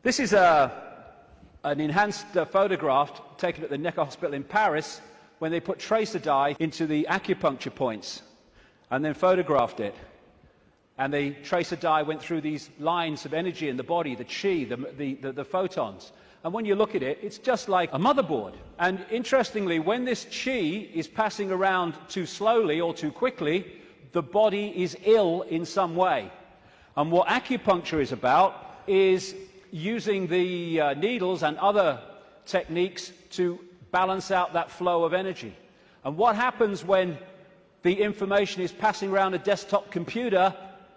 This is an enhanced photograph taken at the Necker Hospital in Paris when they put tracer dye into the acupuncture points and then photographed it. And the tracer dye went through these lines of energy in the body, the chi, the photons. And when you look at it, it's just like a motherboard. And interestingly, when this chi is passing around too slowly or too quickly, the body is ill in some way. And what acupuncture is about is using the needles and other techniques to balance out that flow of energy. And what happens when the information is passing around a desktop computer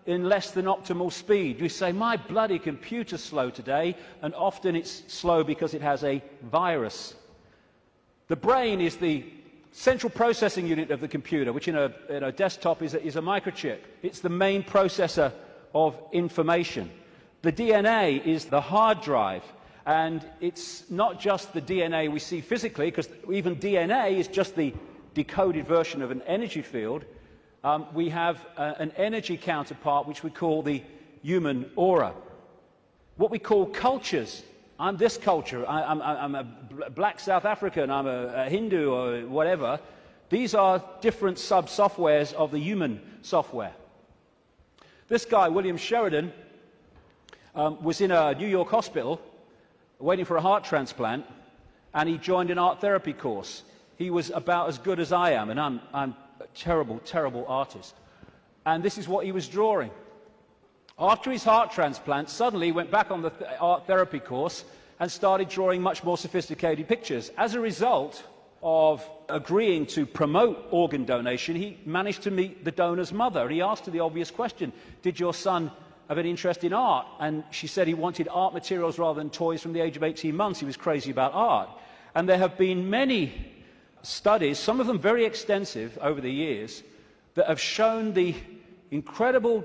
in less than optimal speed? You say, my bloody computer's slow today, and often it's slow because it has a virus. The brain is the central processing unit of the computer, which in a desktop is a microchip. It's the main processor of information. The DNA is the hard drive, and it's not just the DNA we see physically, because even DNA is just the decoded version of an energy field. We have an energy counterpart which we call the human aura. What we call cultures. I'm this culture, I'm a black South African, I'm a Hindu or whatever. These are different sub-softwares of the human software. This guy, William Sheridan, was in a New York hospital waiting for a heart transplant, and he joined an art therapy course. He was about as good as I am, and I'm a terrible, terrible artist. And this is what he was drawing. After his heart transplant, suddenly he went back on the art therapy course and started drawing much more sophisticated pictures. As a result of agreeing to promote organ donation, he managed to meet the donor's mother. He asked her the obvious question, did your son have an interest in art? And she said he wanted art materials rather than toys from the age of 18 months. He was crazy about art. And there have been many studies, some of them very extensive over the years, that have shown the incredible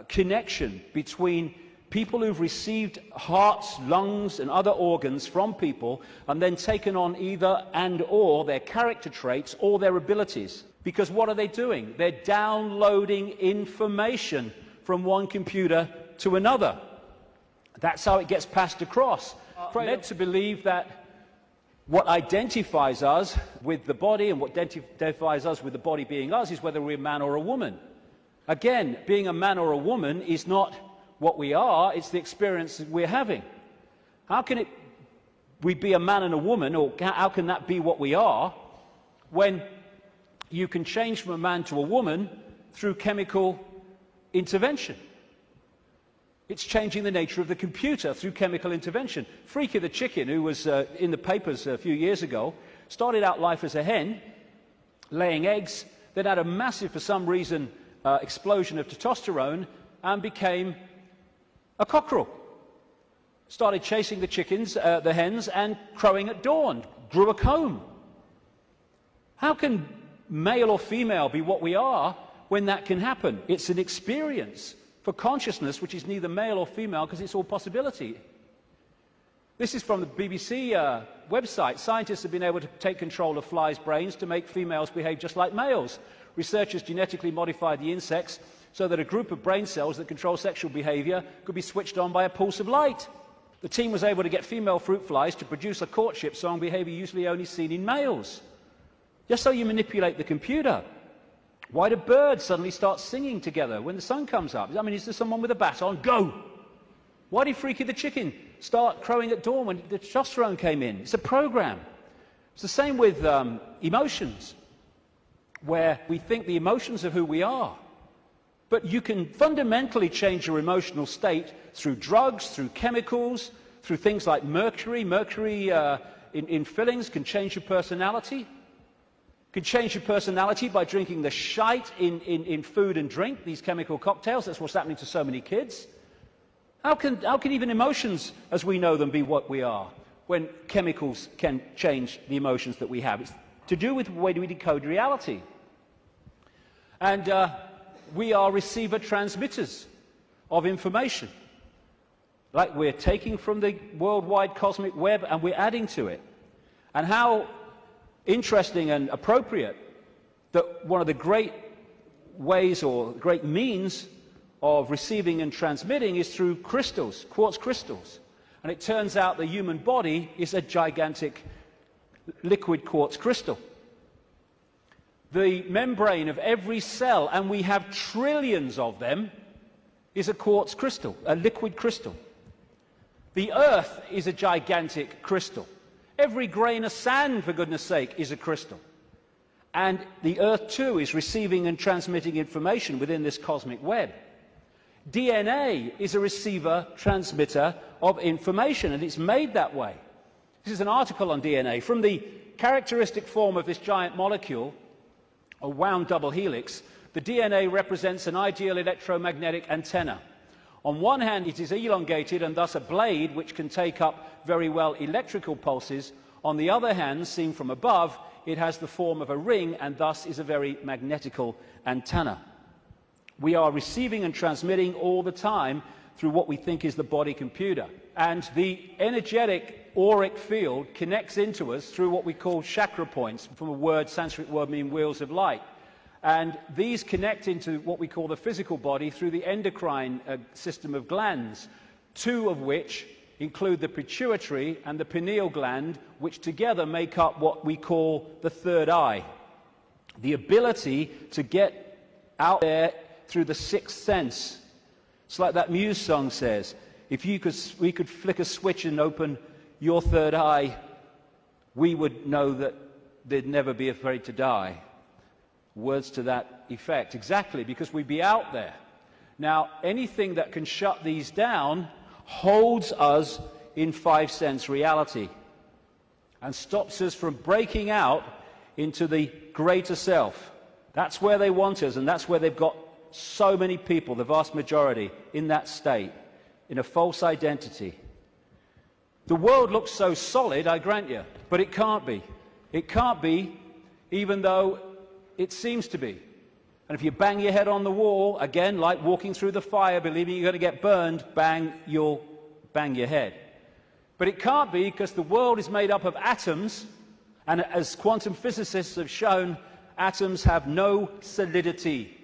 connection between people who've received hearts, lungs, and other organs from people and then taken on either and/or their character traits or their abilities. Because what are they doing? They're downloading information from one computer to another. That's how it gets passed across. We're led to believe that what identifies us with the body and what identifies us with the body being us is whether we're a man or a woman. Again, being a man or a woman is not what we are, it's the experience that we're having. How can we be a man and a woman, or how can that be what we are, when you can change from a man to a woman through chemical intervention? It's changing the nature of the computer through chemical intervention. Freaky the chicken, who was in the papers a few years ago, started out life as a hen, laying eggs, then had a massive, for some reason, explosion of testosterone and became a cockerel. Started chasing the chickens, the hens, and crowing at dawn, grew a comb. How can male or female be what we are when that can happen? It's an experience for consciousness which is neither male or female, because it's all possibility. This is from the BBC website. Scientists have been able to take control of flies' brains to make females behave just like males. Researchers genetically modified the insects so that a group of brain cells that control sexual behavior could be switched on by a pulse of light. The team was able to get female fruit flies to produce a courtship song behavior usually only seen in males. Just so you manipulate the computer. Why do birds suddenly start singing together when the sun comes up? I mean, is there someone with a bat on? Go! Why did Freaky the chicken start crowing at dawn when the testosterone came in? It's a program. It's the same with emotions, where we think the emotions of who we are. But you can fundamentally change your emotional state through drugs, through chemicals, through things like mercury. Mercury in fillings can change your personality. Can change your personality by drinking the shite in food and drink, these chemical cocktails. That's what's happening to so many kids. How can even emotions, as we know them, be what we are, when chemicals can change the emotions that we have? It's to do with the way we decode reality. And we are receiver-transmitters of information. Like we're taking from the worldwide cosmic web and we're adding to it. And how interesting and appropriate that one of the great ways or great means of receiving and transmitting is through crystals, quartz crystals. And it turns out the human body is a gigantic liquid quartz crystal. The membrane of every cell, and we have trillions of them, is a quartz crystal, a liquid crystal. The Earth is a gigantic crystal. Every grain of sand, for goodness sake, is a crystal. And the Earth, too, is receiving and transmitting information within this cosmic web. DNA is a receiver, transmitter of information, and it's made that way. This is an article on DNA. From the characteristic form of this giant molecule, a wound double helix, the DNA represents an ideal electromagnetic antenna. On one hand, it is elongated and thus a blade which can take up very well electrical pulses. On the other hand, seen from above, it has the form of a ring and thus is a very magnetical antenna. We are receiving and transmitting all the time through what we think is the body computer. And the energetic auric field connects into us through what we call chakra points, from a word, Sanskrit word meaning wheels of light. And these connect into what we call the physical body through the endocrine system of glands, two of which include the pituitary and the pineal gland, which together make up what we call the third eye. The ability to get out there through the sixth sense. It's like that Muse song says, if we could flick a switch and open your third eye, we would know that they'd never be afraid to die. Words to that effect. Exactly, because we'd be out there. Now, anything that can shut these down holds us in five-sense reality and stops us from breaking out into the greater self. That's where they want us, and that's where they've got so many people, the vast majority, in that state, in a false identity. The world looks so solid, I grant you, but it can't be. It can't be, even though it seems to be. And if you bang your head on the wall, again, like walking through the fire, believing you're going to get burned, bang, you'll bang your head. But it can't be, because the world is made up of atoms, and as quantum physicists have shown, atoms have no solidity.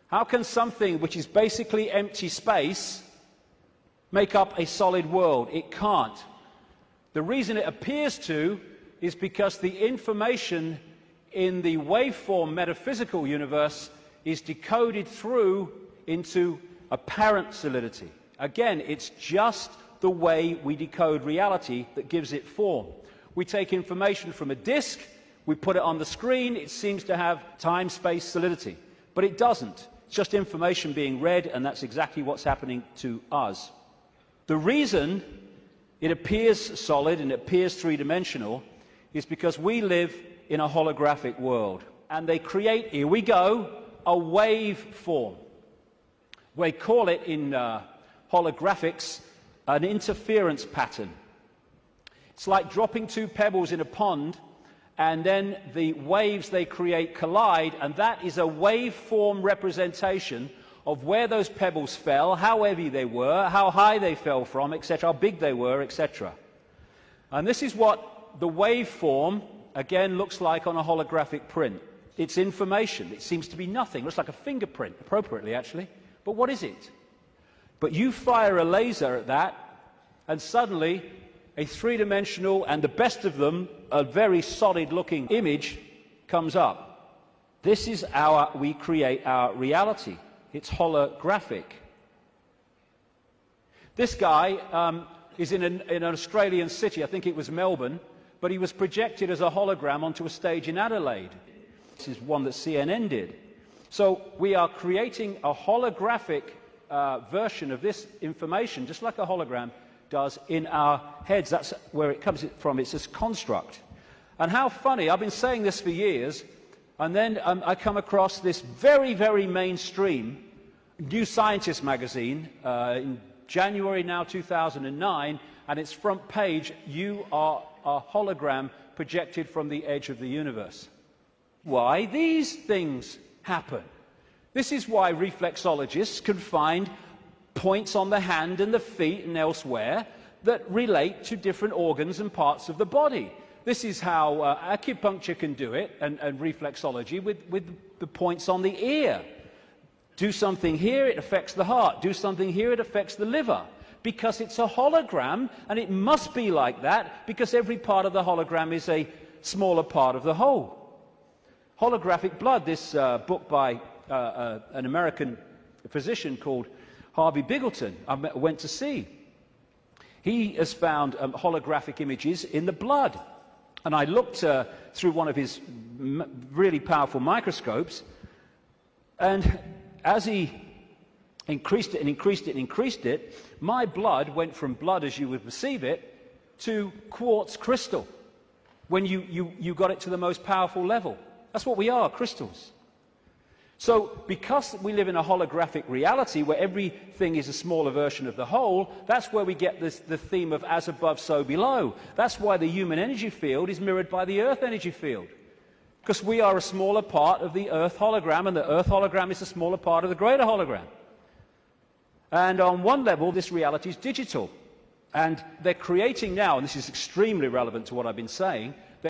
How can something which is basically empty space make up a solid world? It can't. The reason it appears to is because the information in the waveform metaphysical universe is decoded through into apparent solidity. Again, it's just the way we decode reality that gives it form. We take information from a disk, we put it on the screen, it seems to have time-space solidity. But it doesn't. It's just information being read, and that's exactly what's happening to us. The reason it appears solid and it appears three-dimensional is because we live in a holographic world. And they create, here we go, a waveform. We call it in holographics an interference pattern. It's like dropping two pebbles in a pond, and then the waves they create collide, and that is a waveform representation of where those pebbles fell, how heavy they were, how high they fell from, etc., how big they were, etc. And this is what the waveform, again, looks like on a holographic print. It's information. It seems to be nothing. It looks like a fingerprint, appropriately, actually. But what is it? But you fire a laser at that, and suddenly a three-dimensional, and the best of them, a very solid-looking image comes up. This is how we create our reality. It's holographic. This guy is in an Australian city, I think it was Melbourne, but he was projected as a hologram onto a stage in Adelaide. This is one that CNN did. So we are creating a holographic version of this information, just like a hologram does, in our heads. That's where it comes from. It's this construct. And how funny, I've been saying this for years, and then I come across this very, very mainstream New Scientist magazine in January now 2009, and its front page, "You are a hologram projected from the edge of the universe." Why these things happen. This is why reflexologists can find points on the hand and the feet and elsewhere that relate to different organs and parts of the body. This is how acupuncture can do it, and reflexology with the points on the ear. Do something here, it affects the heart. Do something here, it affects the liver. because it's a hologram, and it must be like that because every part of the hologram is a smaller part of the whole. Holographic Blood, this book by an American physician called Harvey Biggleton, I went to see. He has found holographic images in the blood. And I looked through one of his really powerful microscopes, and as he increased it and increased it and increased it, my blood went from blood as you would perceive it to quartz crystal when you got it to the most powerful level. That's what we are, crystals. So because we live in a holographic reality where everything is a smaller version of the whole, that's where we get the theme of as above, so below. That's why the human energy field is mirrored by the Earth energy field. Because we are a smaller part of the Earth hologram, and the Earth hologram is a smaller part of the greater hologram. And on one level, this reality is digital. And they're creating now, and this is extremely relevant to what I've been saying,